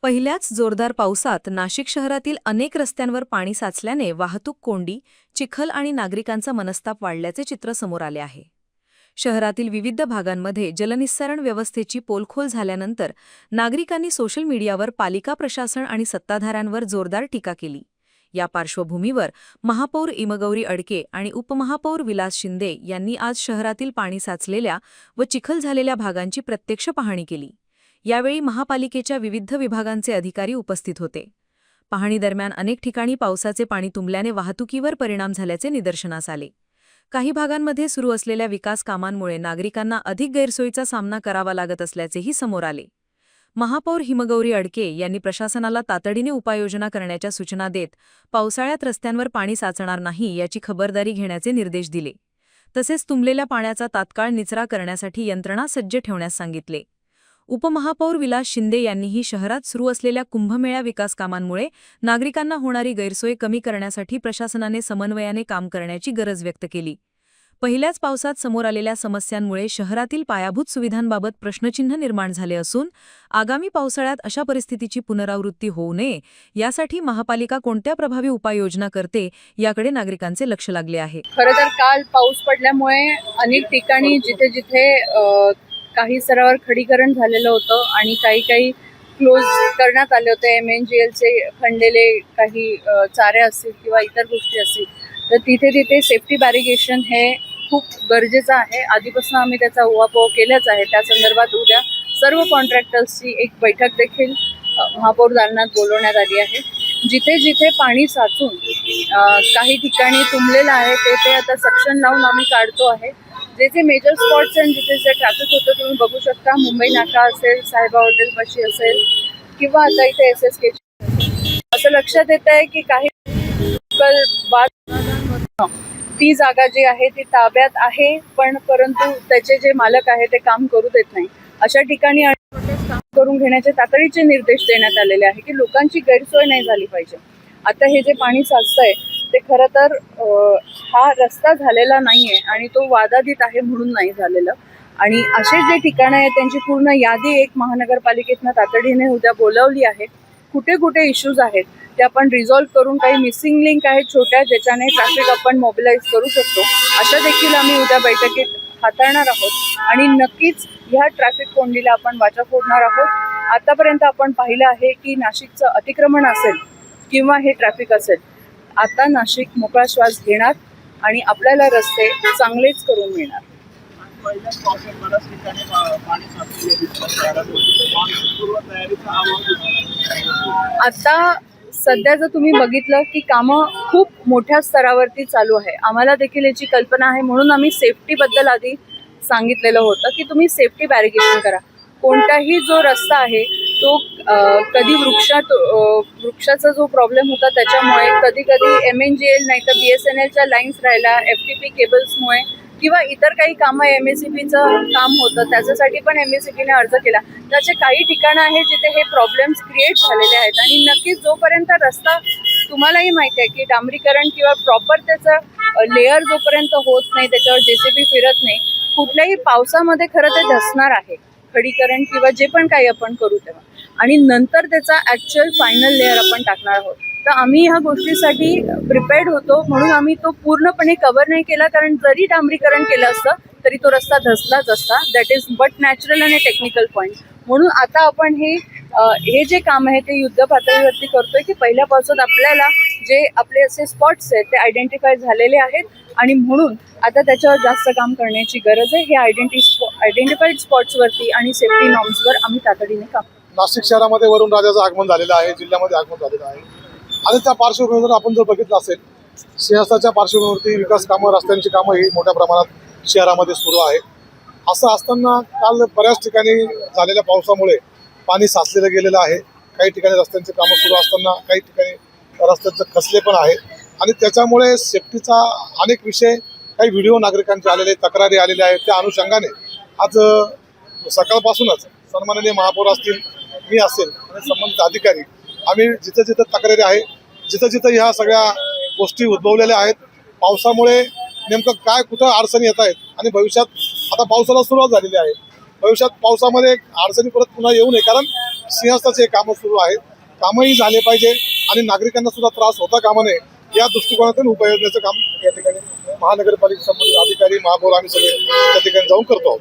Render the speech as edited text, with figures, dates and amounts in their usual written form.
पहिल्याच जोरदार पावसात नाशिक शहरातील अनेक रस्त्यांवर पाणी साचल्याने वाहतूक कोंडी, चिखल आणि नागरिकांचा मनस्ताप वाढल्याचे चित्र समोर आले आहे. शहरातील विविध भागांमध्ये जलनिस्सारण व्यवस्थेची पोलखोल झाल्यानंतर नागरिकांनी सोशल मीडियावर पालिका प्रशासन आणि सत्ताधाऱ्यांवर जोरदार टीका केली. या पार्श्वभूमीवर महापौर इमगौरी अडके आणि उपमहापौर विलास शिंदे यांनी आज शहरातील पाणी साचलेल्या व चिखल झालेल्या भागांची प्रत्यक्ष पाहणी केली. यावेळी महापालिकेच्या विविध विभागांचे अधिकारी उपस्थित होते. पाहणीदरम्यान अनेक ठिकाणी पावसाचे पाणी तुंबल्याने वाहतुकीवर परिणाम झाल्याचे निदर्शनास आले. काही भागांमध्ये सुरू असलेल्या विकास कामांमुळे नागरिकांना अधिक गैरसोयीचा सामना करावा लागत असल्याचेही समोर आले. महापौर हिमगौरी अडके यांनी प्रशासनाला तातडीने उपाययोजना करण्याच्या सूचना देत पावसाळ्यात रस्त्यांवर पाणी साचणार नाही याची खबरदारी घेण्याचे निर्देश दिले. तसेच तुंबलेल्या पाण्याचा तात्काळ निचरा करण्यासाठी यंत्रणा सज्ज ठेवण्यास सांगितले. उपमहापौर विलास शिंदे यांनीही शहरात सुरू असलेल्या कुंभमेळा विकास कामांमुळे नागरिकांना होणारी गैरसोय कमी करण्यासाठी प्रशासनाने समन्वयाने काम करण्याची गरज व्यक्त केली. पहिल्याच पावसात समोर आलेल्या समस्यांमुळे शहरातील पायाभूत सुविधांबाबत प्रश्नचिन्ह निर्माण झाले असून आगामी पावसाळ्यात अशा परिस्थितीची पुनरावृत्ती होऊ नये यासाठी महापालिका कोणत्या प्रभावी उपाययोजना करते याकडे नागरिकांचे लक्ष लागले आहे. खरं तर काल पाऊस पडल्यामुळे अनेक ठिकाणी जिथे जिथे काही स्तरावर खडीकरण झालेलं होतं आणि काही क्लोज करण्यात आले होते. MNGLचे खणलेले काही चारे असतील किंवा इतर गोष्टी असतील तर तिथे तिथे सेफ्टी बॅरिगेशन हे खूप गरजेचं आहे. आधीपासून आम्ही त्याचा उहापोह केलाच आहे. त्या संदर्भात उद्या सर्व कॉन्ट्रॅक्टर्सची एक बैठक देखील महापौर दालनात बोलवण्यात आली आहे. जिथे जिथे पाणी साचून काही ठिकाणी तुंबलेलं आहे ते आता सक्शन लावून आम्ही काढतो आहे. जे जे मेजर स्पॉट्स आणि जिथे जे ट्रॅफिक होतं तुम्ही बघू शकता. मुंबई नाका असेल, साहेबा हॉटेलपाशी असेल किंवा आता इथे SSK असं लक्षात येत आहे की काही ती जागा जी आहे ती ताब्यात आहे परंतु त्याचे जे मालक आहे ते काम करू देत नाही. अशा ठिकाणी काम करून घेण्याचे तातडीचे निर्देश देण्यात आलेले आहे की लोकांची गैरसोय नाही झाली पाहिजे. आता हे जे पाणी साचतंय ते खरं तर हा रस्ता झालेला नाहीये आणि तो वादादित आहे म्हणून नाही झालेलं. आणि असे जे ठिकाणं आहेत त्यांची पूर्ण यादी एक महानगरपालिकेतनं तातडीने उद्या बोलावली आहे. कुठे कुठे इश्यूज आहेत ते आपण रिझॉल्व्ह करून काही मिसिंग लिंक आहेत छोट्या ज्याच्याने ट्रॅफिक आपण मोबिलाइज करू शकतो अशा देखील आम्ही उद्या बैठकीत हाताळणार आहोत. आणि नक्कीच ह्या ट्रॅफिक कोंडीला आपण वाचा फोडणार आहोत. आतापर्यंत आपण पाहिलं आहे की नाशिकचं अतिक्रमण असेल किंवा हे ट्रॅफिक असेल, आता नाशिक मोकळा श्वास घेणार आणि आपल्याला रस्ते चांगलेच करून मिळणार. आता सध्या जर तुम्ही बघितलं की कामं खूप मोठ्या स्तरावरती चालू आहे. आम्हाला देखील याची कल्पना आहे म्हणून आम्ही सेफ्टीबद्दल आधी सांगितलेलं होतं की तुम्ही सेफ्टी बॅरिगेशन करा. कोणताही जो रस्ता आहे तो कधी वृक्षाचा जो प्रॉब्लेम होता त्याच्यामुळे, कधी MNGL नाही तर BSNLच्या लाईन्स राहिल्या, FTP केबल्समुळे किंवा इतर काही कामं MSEBचं काम होतं त्याच्यासाठी पण MSEBने अर्ज केला. त्याचे काही ठिकाणं आहेत जिथे हे प्रॉब्लेम्स क्रिएट झालेले आहेत. आणि नक्कीच जोपर्यंत रस्ता तुम्हालाही माहिती आहे की डांबरीकरण किंवा प्रॉपर त्याचं लेअर जोपर्यंत होत नाही, त्याच्यावर JCB फिरत नाही, कुठल्याही पावसामध्ये खरं ते धसणार आहे खडीकरण किंवा जे पण काही आपण करू तेव्हा. आणि नंतर त्याचा ॲक्च्युअल फायनल लेअर आपण टाकणार आहोत. तर आम्ही ह्या गोष्टीसाठी प्रिपेअर्ड होतो म्हणून आम्ही तो पूर्णपणे कव्हर नाही केला. कारण जरी डांबरीकरण केलं असतं तरी तो रस्ता धसलाच असता. दॅट इज बट नॅचरल आणि टेक्निकल पॉईंट. म्हणून आता आपण हे जे काम आहे ते युद्ध पातळीवरती करतोय की पहिल्या पावसात आपल्याला जे आपले असे स्पॉट्स आहेत ते आयडेंटिफाय झालेले आहेत आणि म्हणून आता त्याच्यावर जास्त काम करण्याची गरज आहे. हे आयडेंटिफाईड स्पॉट्सवरती आणि सेफ्टी नॉर्म्सवर आम्ही तातडीने काम. नाशिक शहरामध्ये वरुण राजाचं आगमन झालेलं आहे, जिल्ह्यामध्ये आगमन झालेलं आहे आणि त्या पार्श्वभूमीवर आपण जर बघितलं असेल सिंहस्थाच्या पार्श्वभूमीवरती विकास कामं, रस्त्यांची कामं ही मोठ्या प्रमाणात शहरामध्ये सुरू आहे. असं असताना काल बऱ्याच ठिकाणी झालेल्या पावसामुळे पाणी साचलेलं गेलेलं आहे. काही ठिकाणी रस्त्यांची कामं सुरू असताना काही ठिकाणी रस्त्यांचे खचले पण आहे आणि त्याच्यामुळे सेफ्टीचा अनेक विषय, काही व्हिडिओ नागरिकांचे आलेले, तक्रारी आलेल्या आहेत. त्या अनुषंगाने आज सकाळपासूनच सन्माननीय महापौर असतील, मी असेल आणि संबंधित अधिकारी आम्ही जिथं जिथं तक्रारी आहे, जिथं जिथं ह्या सगळ्या गोष्टी उद्भवलेल्या आहेत, पावसामुळे नेमकं काय कुठं अडचणी येत आहेत आणि भविष्यात आता पावसाला सुरुवात झालेली आहे, भविष्यात पावसामध्ये अडचणी परत पुन्हा येऊ नये. कारण सिंहस्थाचे कामं सुरू आहेत. कामही झाले पाहिजे आणि नागरिकांना सुद्धा त्रास होता कामा नये या दृष्टिकोनातून उपाययोजनेचं काम या ठिकाणी महानगरपालिका संबंधित अधिकारी महापौर आम्ही सगळे त्या ठिकाणी जाऊन करतो आहोत.